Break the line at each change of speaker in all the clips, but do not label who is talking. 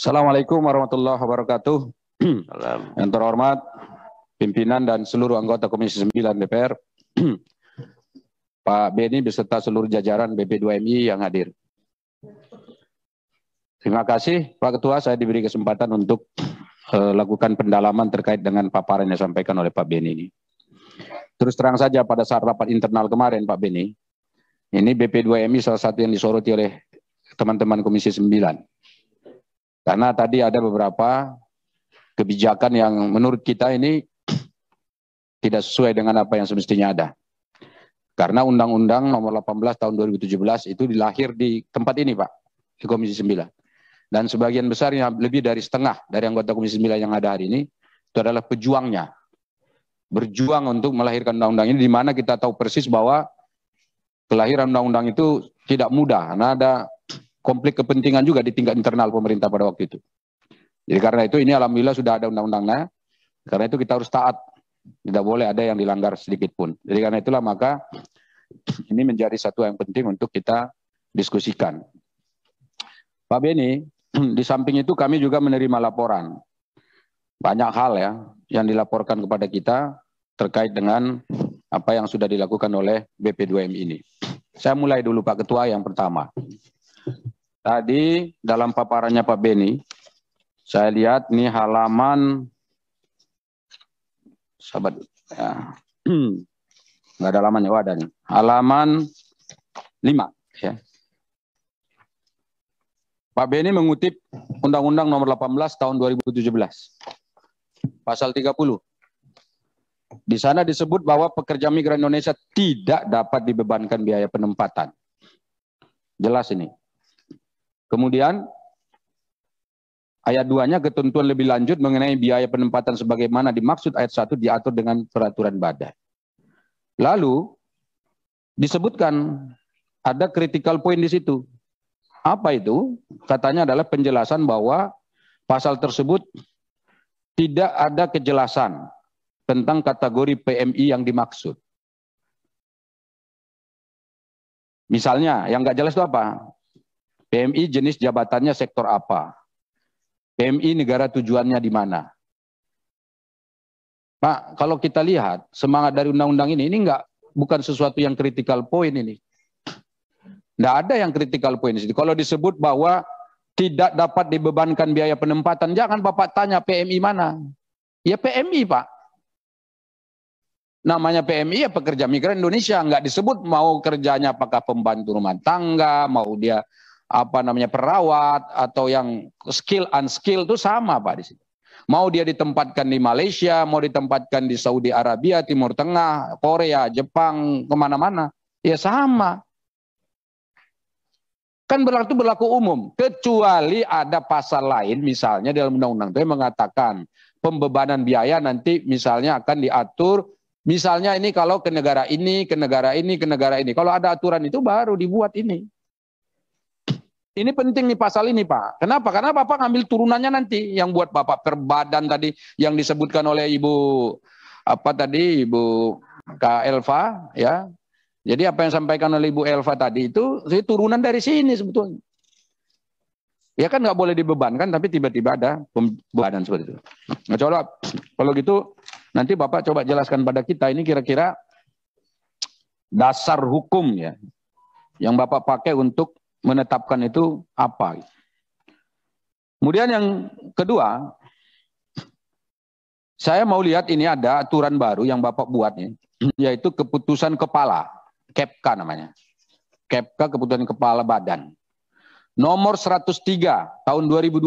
Assalamualaikum warahmatullahi wabarakatuh. Yang terhormat pimpinan dan seluruh anggota Komisi 9 DPR, Pak Beni beserta seluruh jajaran BP2MI yang hadir. Terima kasih Pak Ketua, saya diberi kesempatan untuk lakukan pendalaman terkait dengan paparan yang disampaikan oleh Pak Beni ini. Terus terang saja pada saat rapat internal kemarin Pak Beni, ini BP2MI salah satu yang disoroti oleh teman-teman Komisi 9. Karena tadi ada beberapa kebijakan yang menurut kita ini tidak sesuai dengan apa yang semestinya ada. Karena Undang-Undang Nomor 18 Tahun 2017 itu dilahir di tempat ini Pak, di Komisi 9. Dan sebagian besar, lebih dari setengah dari anggota Komisi 9 yang ada hari ini, itu adalah pejuangnya. Berjuang untuk melahirkan undang-undang ini, di mana kita tahu persis bahwa kelahiran undang-undang itu tidak mudah, karena ada konflik kepentingan juga di tingkat internal pemerintah pada waktu itu. Jadi karena itu ini alhamdulillah sudah ada undang-undangnya, karena itu kita harus taat. Tidak boleh ada yang dilanggar sedikit pun. Jadi karena itulah maka ini menjadi satu yang penting untuk kita diskusikan. Pak Beni, di samping itu kami juga menerima laporan. Banyak hal ya yang dilaporkan kepada kita terkait dengan apa yang sudah dilakukan oleh BP2MI ini. Saya mulai dulu Pak Ketua yang pertama. Tadi dalam paparannya Pak Beni, saya lihat ini halaman, sahabat, ya, nggak ada halamannya, ada nih, halaman 5. Ya. Pak Beni mengutip Undang-Undang Nomor 18 Tahun 2017, pasal 30. Di sana disebut bahwa pekerja migran Indonesia tidak dapat dibebankan biaya penempatan. Jelas ini. Kemudian ayat 2-nya ketentuan lebih lanjut mengenai biaya penempatan sebagaimana dimaksud ayat 1 diatur dengan peraturan Badan. Lalu disebutkan ada critical point di situ. Apa itu? Katanya adalah penjelasan bahwa pasal tersebut tidak ada kejelasan tentang kategori PMI yang dimaksud. Misalnya yang nggak jelas itu apa? PMI jenis jabatannya sektor apa? PMI negara tujuannya di mana? Pak, kalau kita lihat semangat dari undang-undang ini bukan sesuatu yang critical point ini. Tidak ada yang critical point di situ. Kalau disebut bahwa tidak dapat dibebankan biaya penempatan, jangan Bapak tanya PMI mana. Ya PMI Pak. Namanya PMI ya pekerja migran Indonesia. Nggak disebut mau kerjanya apakah pembantu rumah tangga, mau dia perawat atau yang skill unskill itu sama Pak di sini. Mau dia ditempatkan di Malaysia, mau ditempatkan di Saudi Arabia, Timur Tengah, Korea, Jepang, kemana-mana, ya sama. Kan berlaku umum, kecuali ada pasal lain misalnya dalam undang-undang itu yang mengatakan pembebanan biaya nanti misalnya akan diatur, misalnya ini kalau ke negara ini, ke negara ini, ke negara ini. Kalau ada aturan itu baru dibuat ini. Ini penting nih pasal ini Pak. Kenapa? Karena Bapak ngambil turunannya nanti yang buat Bapak perbadan tadi yang disebutkan oleh Ibu Kak Elva ya. Jadi apa yang disampaikan oleh Ibu Elva tadi itu turunan dari sini sebetulnya. Ya kan nggak boleh dibebankan tapi tiba-tiba ada pembebanan seperti itu. Nah, coba kalau gitu nanti Bapak coba jelaskan pada kita ini kira-kira dasar hukum ya yang Bapak pakai untuk menetapkan itu apa. Kemudian yang kedua, saya mau lihat ini ada aturan baru yang Bapak buat nih, yaitu keputusan kepala, KEPK namanya. KEPK keputusan kepala badan. Nomor 103 tahun 2022.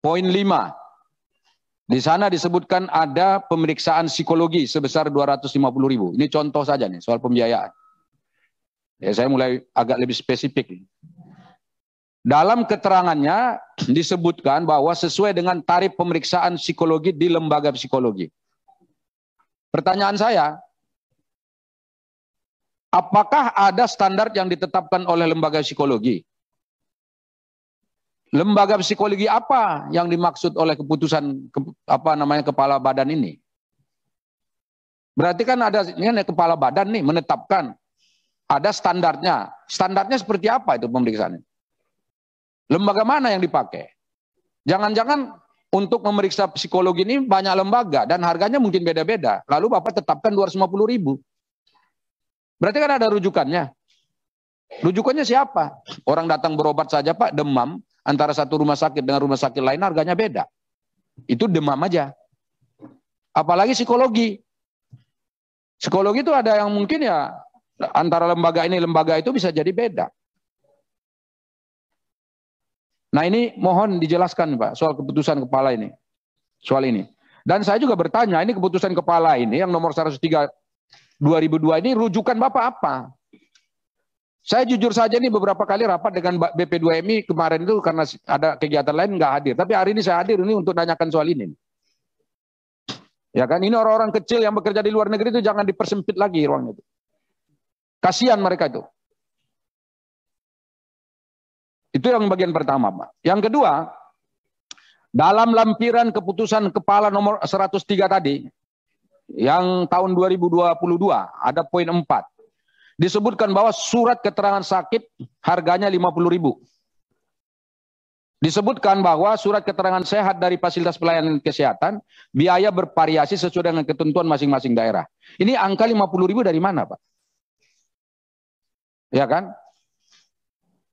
Poin 5. Di sana disebutkan ada pemeriksaan psikologi sebesar 250.000. Ini contoh saja nih soal pembiayaan. Ya, saya mulai agak lebih spesifik. Dalam keterangannya disebutkan bahwa sesuai dengan tarif pemeriksaan psikologi di lembaga psikologi. Pertanyaan saya, apakah ada standar yang ditetapkan oleh lembaga psikologi? Lembaga psikologi apa yang dimaksud oleh keputusan kepala badan ini? Berarti kan ini kepala badan nih menetapkan. Ada standarnya. Standarnya seperti apa itu pemeriksaannya? Lembaga mana yang dipakai? Jangan-jangan untuk memeriksa psikologi ini banyak lembaga dan harganya mungkin beda-beda. Lalu Bapak tetapkan 250.000. Berarti kan ada rujukannya. Rujukannya siapa? Orang datang berobat saja Pak, demam, antara satu rumah sakit dengan rumah sakit lain harganya beda. Itu demam aja. Apalagi psikologi. Psikologi itu ada yang mungkin ya antara lembaga ini lembaga itu bisa jadi beda. Nah ini mohon dijelaskan Pak soal keputusan kepala ini. Soal ini. Dan saya juga bertanya, ini keputusan kepala ini yang nomor 103 2002 ini rujukan Bapak apa? Saya jujur saja ini beberapa kali rapat dengan BP2MI kemarin itu karena ada kegiatan lain nggak hadir. Tapi hari ini saya hadir ini untuk nanyakan soal ini. Ya kan, ini orang-orang kecil yang bekerja di luar negeri itu jangan dipersempit lagi ruangnya itu. Kasihan mereka itu. Itu yang bagian pertama, Pak. Yang kedua, dalam lampiran keputusan kepala nomor 103 tadi, yang tahun 2022, ada poin 4. Disebutkan bahwa surat keterangan sakit harganya 50.000. Disebutkan bahwa surat keterangan sehat dari fasilitas pelayanan kesehatan biaya bervariasi sesuai dengan ketentuan masing-masing daerah. Ini angka 50.000 dari mana, Pak? Ya kan?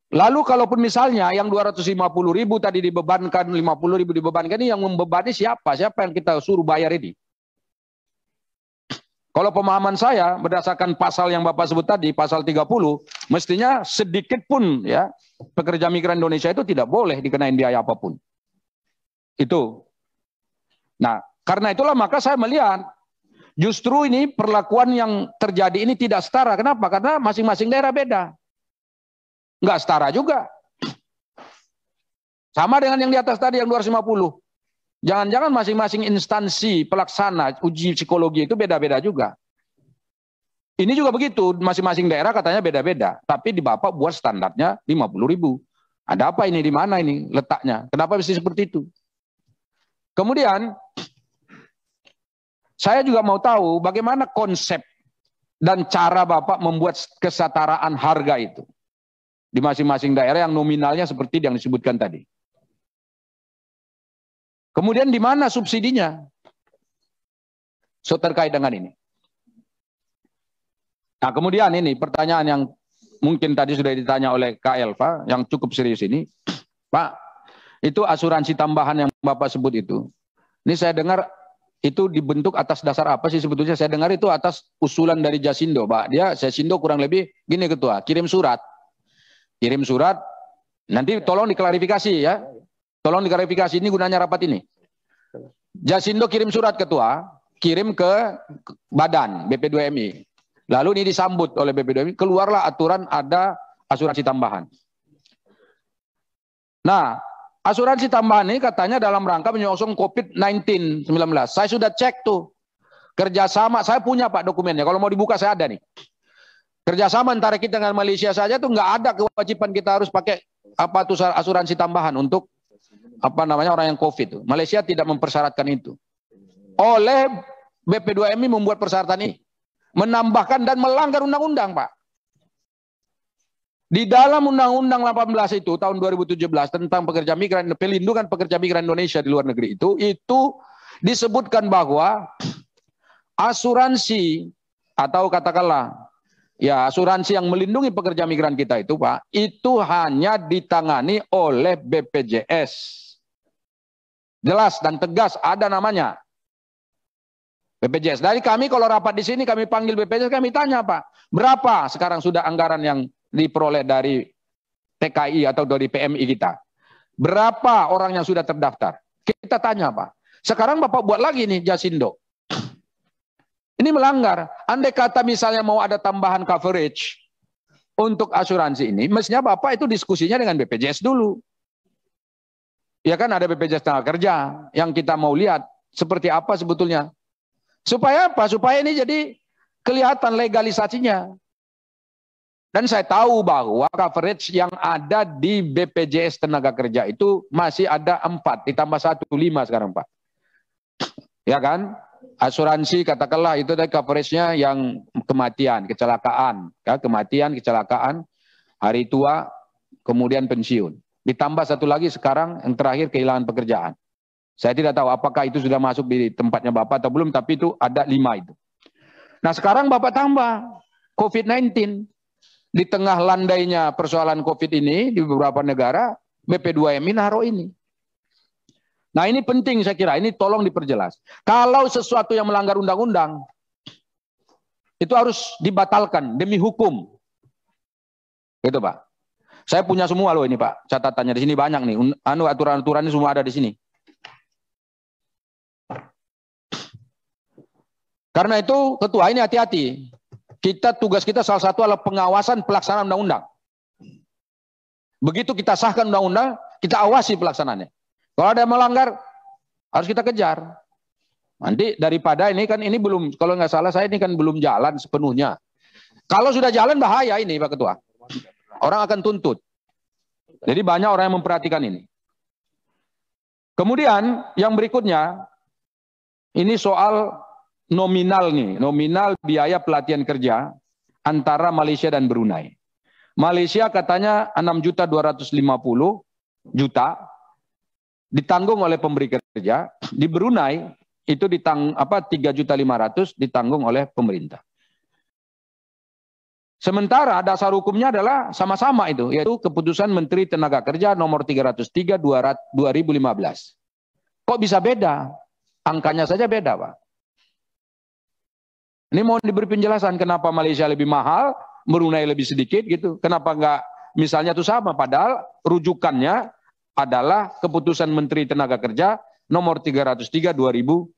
Lalu kalaupun misalnya yang 250.000 tadi dibebankan, 50.000 dibebankan, ini yang membebani siapa? Siapa yang kita suruh bayar ini? Kalau pemahaman saya berdasarkan pasal yang Bapak sebut tadi, pasal 30, mestinya sedikit pun ya pekerja migran Indonesia itu tidak boleh dikenain biaya apapun. Itu. Nah, karena itulah maka saya melihat justru ini perlakuan yang terjadi ini tidak setara. Kenapa? Karena masing-masing daerah beda. Enggak setara juga. Sama dengan yang di atas tadi yang 250. Jangan-jangan masing-masing instansi pelaksana uji psikologi itu beda-beda juga. Ini juga begitu, masing-masing daerah katanya beda-beda. Tapi di Bapak buat standarnya 50.000. Ada apa ini, di mana ini letaknya? Kenapa mesti seperti itu? Kemudian, saya juga mau tahu bagaimana konsep dan cara Bapak membuat kesetaraan harga itu. Di masing-masing daerah yang nominalnya seperti yang disebutkan tadi. Kemudian di mana subsidinya? So terkait dengan ini. Nah kemudian ini pertanyaan yang mungkin tadi sudah ditanya oleh Kak Elva, yang cukup serius ini. Pak, itu asuransi tambahan yang Bapak sebut itu. Ini saya dengar itu dibentuk atas dasar apa sih sebetulnya? Saya dengar itu atas usulan dari Jasindo, Pak. Jasindo kurang lebih gini Ketua, kirim surat. Kirim surat, nanti tolong diklarifikasi ya. Tolong diklarifikasi, ini gunanya rapat ini. Jasindo kirim surat Ketua, kirim ke badan BP2MI. Lalu ini disambut oleh BP2MI, keluarlah aturan ada asuransi tambahan. Nah, asuransi tambahan ini katanya dalam rangka menyongsong COVID-19. Saya sudah cek tuh. Kerjasama, saya punya Pak dokumennya, kalau mau dibuka saya ada nih. Kerjasama antara kita dengan Malaysia saja tuh nggak ada kewajiban kita harus pakai apa tuh asuransi tambahan untuk apa namanya orang yang COVID. Malaysia tidak mempersyaratkan itu. Oleh BP2MI membuat persyaratan ini, menambahkan dan melanggar undang-undang, Pak. Di dalam Undang-Undang 18 itu tahun 2017 tentang pekerja migran, pelindungan pekerja migran Indonesia di luar negeri itu disebutkan bahwa asuransi atau katakanlah ya asuransi yang melindungi pekerja migran kita itu, Pak, itu hanya ditangani oleh BPJS. Jelas dan tegas ada namanya. BPJS. Dari kami kalau rapat di sini kami panggil BPJS, kami tanya, Pak, berapa sekarang sudah anggaran yang diperoleh dari TKI atau dari PMI kita? Berapa orang yang sudah terdaftar? Kita tanya, Pak. Sekarang Bapak buat lagi nih Jasindo. Ini melanggar. Andai kata misalnya mau ada tambahan coverage untuk asuransi ini, mestinya Bapak itu diskusinya dengan BPJS dulu. Ya kan ada BPJS tenaga kerja yang kita mau lihat seperti apa sebetulnya. Supaya apa? Supaya ini jadi kelihatan legalisasinya. Dan saya tahu bahwa coverage yang ada di BPJS tenaga kerja itu masih ada 4 ditambah 1 5 sekarang, Pak. Ya kan? Asuransi katakanlah itu dari coveragenya yang kematian, kecelakaan, ya, kematian, kecelakaan, hari tua, kemudian pensiun. Ditambah satu lagi sekarang yang terakhir kehilangan pekerjaan. Saya tidak tahu apakah itu sudah masuk di tempatnya Bapak atau belum, tapi itu ada 5 itu. Nah sekarang Bapak tambah COVID-19. Di tengah landainya persoalan COVID ini di beberapa negara, BP2MI naruh ini. Nah ini penting saya kira, ini tolong diperjelas. Kalau sesuatu yang melanggar undang-undang, itu harus dibatalkan demi hukum. Gitu Pak. Saya punya semua loh ini Pak, catatannya di sini banyak nih. Aturan-aturan ini semua ada di sini. Karena itu ketua ini hati-hati. Tugas kita salah satu adalah pengawasan pelaksanaan undang-undang. Begitu kita sahkan undang-undang, kita awasi pelaksanaannya. Kalau ada yang melanggar, harus kita kejar. Nanti daripada ini kan ini belum, kalau nggak salah saya ini kan belum jalan sepenuhnya. Kalau sudah jalan bahaya ini Pak Ketua. Orang akan tuntut. Jadi banyak orang yang memperhatikan ini. Kemudian yang berikutnya, ini soal nominal nih, nominal biaya pelatihan kerja antara Malaysia dan Brunei. Malaysia katanya 6.250.000 ditanggung oleh pemberi kerja, di Brunei itu 3.500.000 ditanggung oleh pemerintah. Sementara dasar hukumnya adalah sama-sama itu, yaitu keputusan Menteri Tenaga Kerja nomor 303 2015. Kok bisa beda? Angkanya saja beda, Pak. Ini mau diberi penjelasan kenapa Malaysia lebih mahal, Brunei lebih sedikit gitu. Kenapa enggak misalnya itu sama, padahal rujukannya adalah keputusan Menteri Tenaga Kerja nomor 303 2015.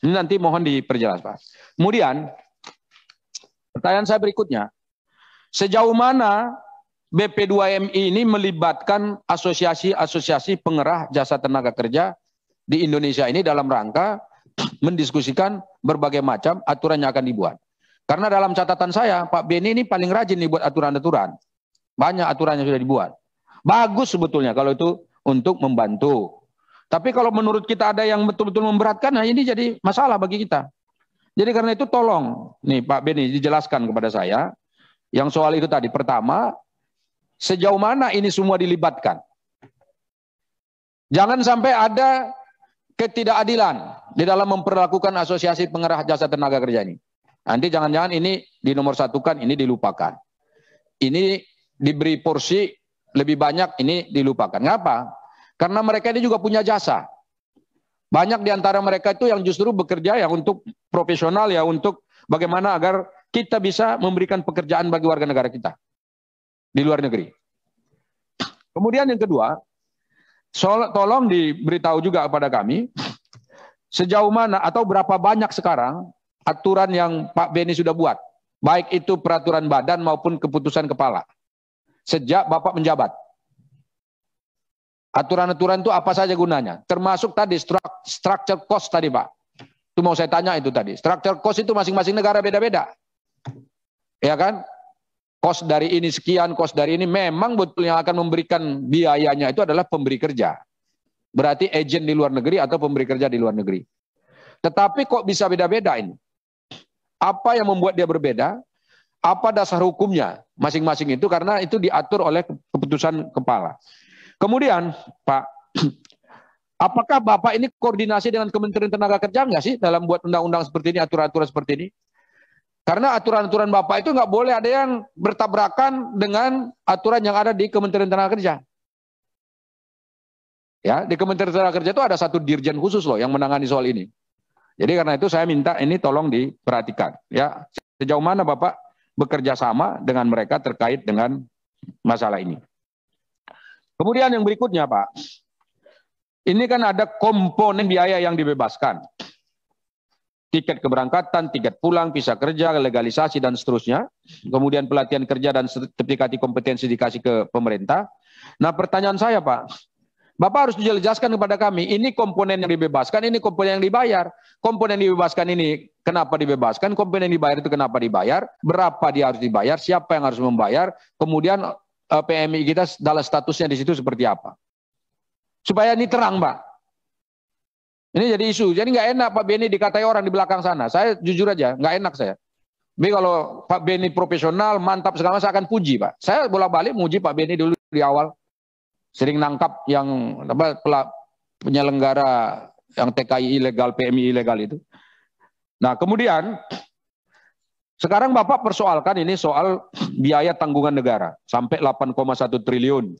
Ini nanti mohon diperjelas, Pak. Kemudian pertanyaan saya berikutnya, sejauh mana BP2MI ini melibatkan asosiasi-asosiasi pengerah jasa tenaga kerja di Indonesia ini dalam rangka mendiskusikan berbagai macam aturan yang akan dibuat. Karena dalam catatan saya, Pak Beni ini paling rajin nih buat aturan-aturan. Banyak aturan yang sudah dibuat. Bagus sebetulnya kalau itu untuk membantu. Tapi kalau menurut kita ada yang betul-betul memberatkan, nah ini jadi masalah bagi kita. Jadi karena itu tolong, nih Pak Beni dijelaskan kepada saya, yang soal itu tadi. Pertama, sejauh mana ini semua dilibatkan. Jangan sampai ada ketidakadilan di dalam memperlakukan asosiasi pengerah jasa tenaga kerja ini. Nanti jangan-jangan ini dinomorsatukan, ini dilupakan. Ini diberi porsi lebih banyak, ini dilupakan. Ngapa? Karena mereka ini juga punya jasa. Banyak di antara mereka itu yang justru bekerja ya untuk profesional ya, untuk bagaimana agar kita bisa memberikan pekerjaan bagi warga negara kita di luar negeri. Kemudian yang kedua, tolong diberitahu juga kepada kami, sejauh mana atau berapa banyak sekarang aturan yang Pak Beni sudah buat, baik itu peraturan badan maupun keputusan kepala, sejak Bapak menjabat. Aturan-aturan itu apa saja gunanya? Termasuk tadi structure cost tadi Pak. Itu mau saya tanya itu tadi. Structure cost itu masing-masing negara beda-beda. Ya kan? Cost dari ini sekian, cost dari ini, memang betul yang akan memberikan biayanya itu adalah pemberi kerja. Berarti agen di luar negeri atau pemberi kerja di luar negeri. Tetapi kok bisa beda-beda ini? Apa yang membuat dia berbeda? Apa dasar hukumnya masing-masing itu? Karena itu diatur oleh keputusan kepala. Kemudian Pak, apakah Bapak ini koordinasi dengan Kementerian Tenaga Kerja enggak sih dalam buat undang-undang seperti ini, aturan-aturan seperti ini? Karena aturan-aturan Bapak itu nggak boleh ada yang bertabrakan dengan aturan yang ada di Kementerian Tenaga Kerja. Ya, di Kementerian Tenaga Kerja itu ada satu dirjen khusus loh yang menangani soal ini. Jadi karena itu saya minta ini tolong diperhatikan. Ya, sejauh mana Bapak bekerja sama dengan mereka terkait dengan masalah ini. Kemudian yang berikutnya Pak, ini kan ada komponen biaya yang dibebaskan. Tiket keberangkatan, tiket pulang, visa kerja, legalisasi, dan seterusnya. Kemudian pelatihan kerja dan sertifikasi kompetensi dikasih ke pemerintah. Nah pertanyaan saya Pak, Bapak harus dijelaskan kepada kami, ini komponen yang dibebaskan, ini komponen yang dibayar. Komponen yang dibebaskan ini kenapa dibebaskan, komponen yang dibayar itu kenapa dibayar, berapa dia harus dibayar, siapa yang harus membayar, kemudian PMI kita dalam statusnya di situ seperti apa. Supaya ini terang Pak. Ini jadi isu. Jadi nggak enak Pak Beni dikatai orang di belakang sana. Saya jujur aja, nggak enak saya. Tapi kalau Pak Beni profesional, mantap segala macam, saya akan puji Pak. Saya bolak-balik muji Pak Beni dulu di awal. sering nangkap yang penyelenggara yang TKI ilegal, PMI ilegal itu. Nah, kemudian sekarang Bapak persoalkan ini soal biaya tanggungan negara sampai 8,1 triliun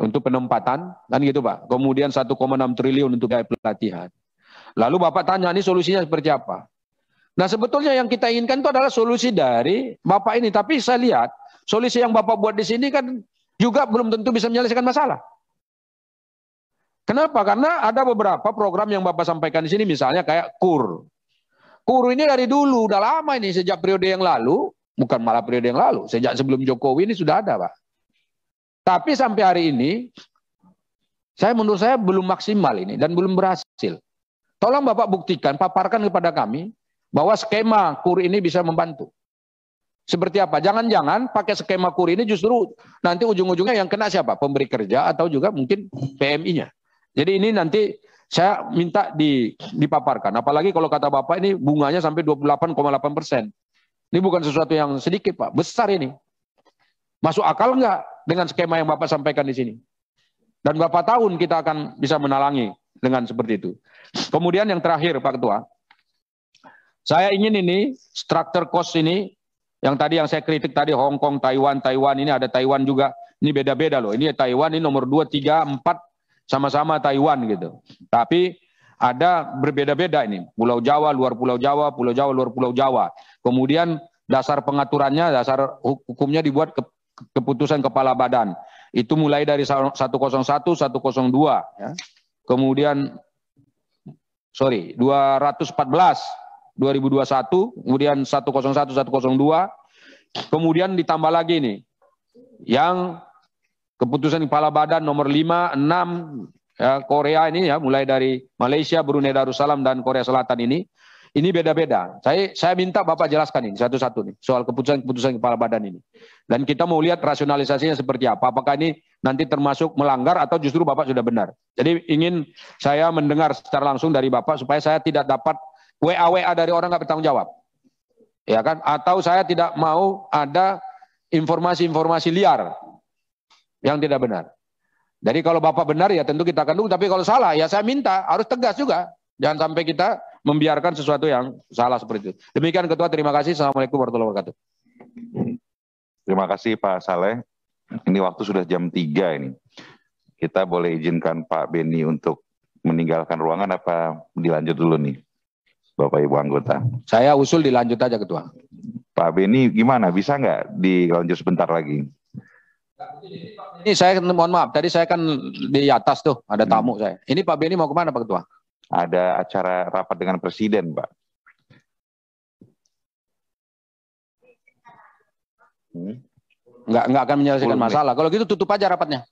untuk penempatan, kan gitu Pak. Kemudian 1,6 triliun untuk biaya pelatihan. Lalu Bapak tanya ini solusinya seperti apa? Nah, sebetulnya yang kita inginkan itu adalah solusi dari Bapak ini. Tapi saya lihat solusi yang Bapak buat di sini kan juga belum tentu bisa menyelesaikan masalah. Kenapa? Karena ada beberapa program yang Bapak sampaikan di sini, misalnya kayak KUR. KUR ini dari dulu, udah lama ini, sejak periode yang lalu, bukan malah periode yang lalu, sejak sebelum Jokowi ini sudah ada, Pak. Tapi sampai hari ini, menurut saya belum maksimal ini dan belum berhasil. Tolong Bapak buktikan, paparkan kepada kami, bahwa skema KUR ini bisa membantu. Seperti apa? Jangan-jangan pakai skema KUR ini justru nanti ujung-ujungnya yang kena siapa? Pemberi kerja atau juga mungkin PMI-nya. Jadi ini nanti saya minta dipaparkan. Apalagi kalau kata Bapak ini bunganya sampai 28,8%. Ini bukan sesuatu yang sedikit Pak, besar ini. Masuk akal nggak dengan skema yang Bapak sampaikan di sini? Dan berapa tahun kita akan bisa menalangi dengan seperti itu? Kemudian yang terakhir Pak Ketua, saya ingin ini structure cost ini yang tadi yang saya kritik tadi Hong Kong, Taiwan ini ada Taiwan juga. Ini beda-beda loh. Ini Taiwan ini nomor 2, 3, 4 sama-sama Taiwan gitu. Tapi ada berbeda-beda ini. Pulau Jawa, luar Pulau Jawa, Pulau Jawa, luar Pulau Jawa. Kemudian dasar pengaturannya, dasar hukumnya dibuat keputusan kepala badan. Itu mulai dari 101, 102 ya. Kemudian 214 2021, kemudian 101, 102, kemudian ditambah lagi nih, yang keputusan kepala badan nomor 5, 6, ya, Korea ini ya, mulai dari Malaysia, Brunei Darussalam, dan Korea Selatan ini beda-beda. Saya minta Bapak jelaskan ini satu-satu nih, soal keputusan kepala badan ini. Dan kita mau lihat rasionalisasinya seperti apa, apakah ini nanti termasuk melanggar atau justru Bapak sudah benar. Jadi ingin saya mendengar secara langsung dari Bapak, supaya saya tidak dapat WA dari orang nggak bertanggung jawab, ya kan? Atau saya tidak mau ada informasi-informasi liar yang tidak benar. Jadi kalau Bapak benar ya tentu kita akan dukung, tapi kalau salah ya saya minta harus tegas juga. Jangan sampai kita membiarkan sesuatu yang salah seperti itu. Demikian Ketua, terima kasih. Assalamualaikum warahmatullahi wabarakatuh.
Terima kasih Pak Saleh. Ini waktu sudah jam 3 ini. Kita boleh izinkan Pak Beni untuk meninggalkan ruangan apa dilanjut dulu nih? Bapak Ibu anggota.
Saya usul dilanjut aja Ketua.
Pak Beni gimana? Bisa nggak dilanjut sebentar lagi?
Ini saya mohon maaf, tadi saya kan di atas tuh, ada tamu saya. Ini Pak Beni mau kemana Pak Ketua?
Ada acara rapat dengan Presiden, Pak.
Nggak akan menyelesaikan masalah. Kalau gitu tutup aja rapatnya.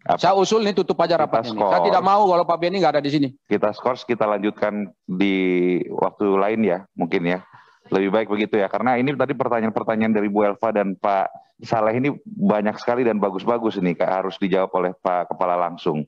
Apa? Saya usul nih tutup aja rapat ini. Saya tidak mau kalau Pak Beni nggak ada di sini.
Kita skors, kita lanjutkan di waktu lain ya, mungkin ya. Lebih baik begitu ya, karena ini tadi pertanyaan-pertanyaan dari Bu Elva dan Pak Saleh ini banyak sekali dan bagus-bagus ini, harus dijawab oleh Pak Kepala langsung.